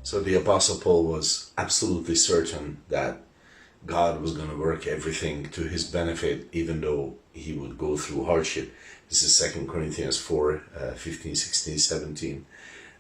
So the Apostle Paul was absolutely certain that God was going to work everything to his benefit, even though he would go through hardship. This is 2 Corinthians 4, 15, 16, 17.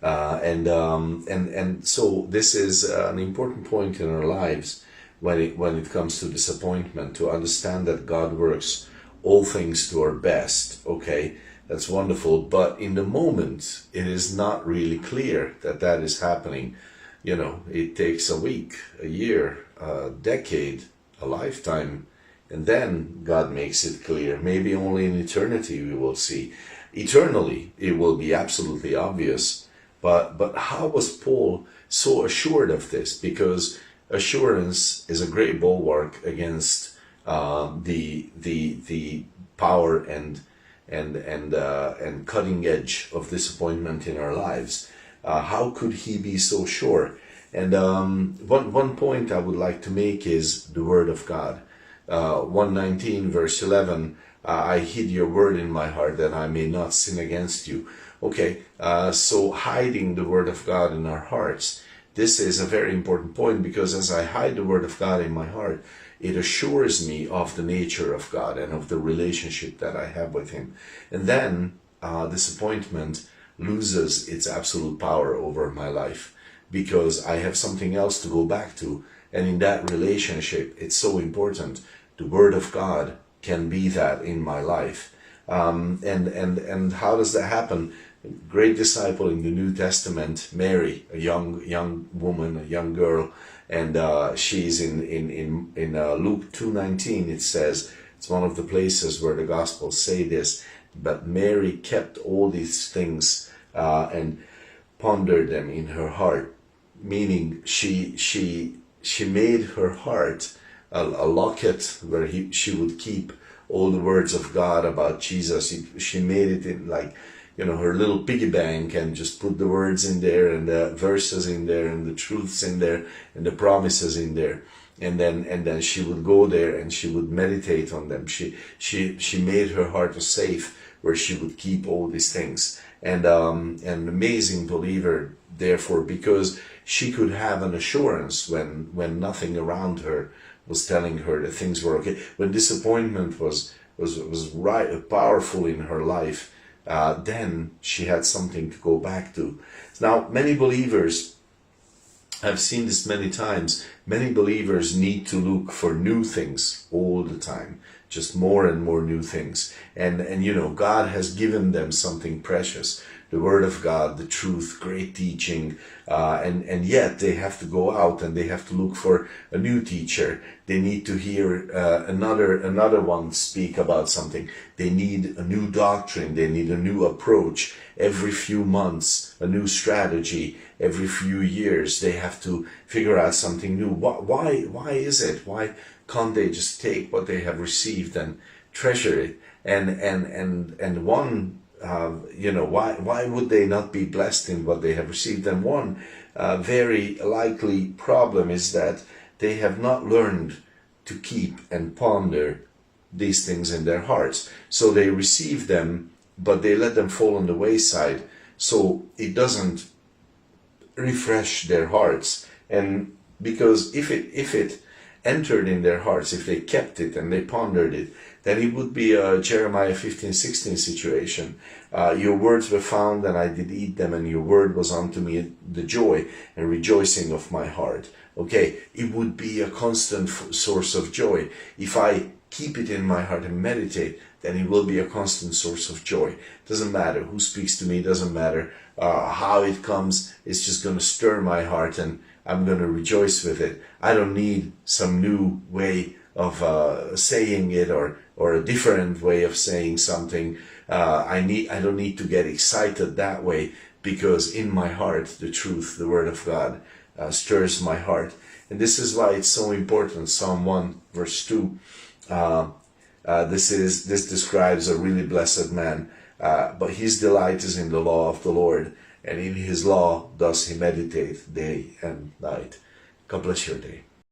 And so this is an important point in our lives when it comes to disappointment, to understand that God works all things to our best. Okay, that's wonderful, but in the moment it is not really clear that that is happening. You know, it takes a week, a year, a decade, a lifetime, and then God makes it clear. Maybe only in eternity we will see. Eternally it will be absolutely obvious. But how was Paul so assured of this? Because assurance is a great bulwark against the power and cutting edge of disappointment in our lives. How could he be so sure? And one point I would like to make is the Word of God. 119 verse 11, I hid your word in my heart that I may not sin against you. Okay, so hiding the Word of God in our hearts, this is a very important point, because as I hide the Word of God in my heart, it assures me of the nature of God and of the relationship that I have with Him. And then disappointment loses its absolute power over my life, because I have something else to go back to. And in that relationship, it's so important. The Word of God can be that in my life. And how does that happen? Great disciple in the New Testament, Mary, a young woman, a young girl, and she's in Luke 2:19. It says, it's one of the places where the Gospels say this, but Mary kept all these things and pondered them in her heart, meaning she made her heart a locket where she would keep all the words of God about Jesus. She made it in, like, her little piggy bank, and just put the words in there, and the verses in there, and the truths in there, and the promises in there. And then she would go there and she would meditate on them. She made her heart a safe where she would keep all these things. And an amazing believer, therefore, because she could have an assurance when nothing around her was telling her that things were okay. When disappointment was right powerful in her life, then she had something to go back to. Now, many believers, I've seen this many times, many believers need to look for new things all the time, just more and more new things. And God has given them something precious, the Word of God, the truth, great teaching, and yet they have to go out and they have to look for a new teacher. They need to hear another one speak about something. They need a new doctrine. They need a new approach. Every few months, a new strategy. Every few years, they have to figure out something new. Why is it? Why can't they just take what they have received and treasure it? And one, why would they not be blessed in what they have received? And one very likely problem is that they have not learned to keep and ponder these things in their hearts. So they receive them, but they let them fall on the wayside. So it doesn't refresh their hearts. And because if it entered in their hearts, if they kept it and they pondered it, then it would be a Jeremiah 15:16 situation. Your words were found, and I did eat them, and your word was unto me the joy and rejoicing of my heart. Okay, it would be a constant source of joy. If I keep it in my heart and meditate, then it will be a constant source of joy. Doesn't matter who speaks to me, doesn't matter how it comes, it's just going to stir my heart, and I'm going to rejoice with it. I don't need some new way of saying it, or a different way of saying something. I don't need to get excited that way, because in my heart, the truth, the Word of God, stirs my heart. And this is why it's so important. Psalm 1 verse 2, this describes a really blessed man, but his delight is in the law of the Lord, and in his law does he meditate day and night. God bless your day.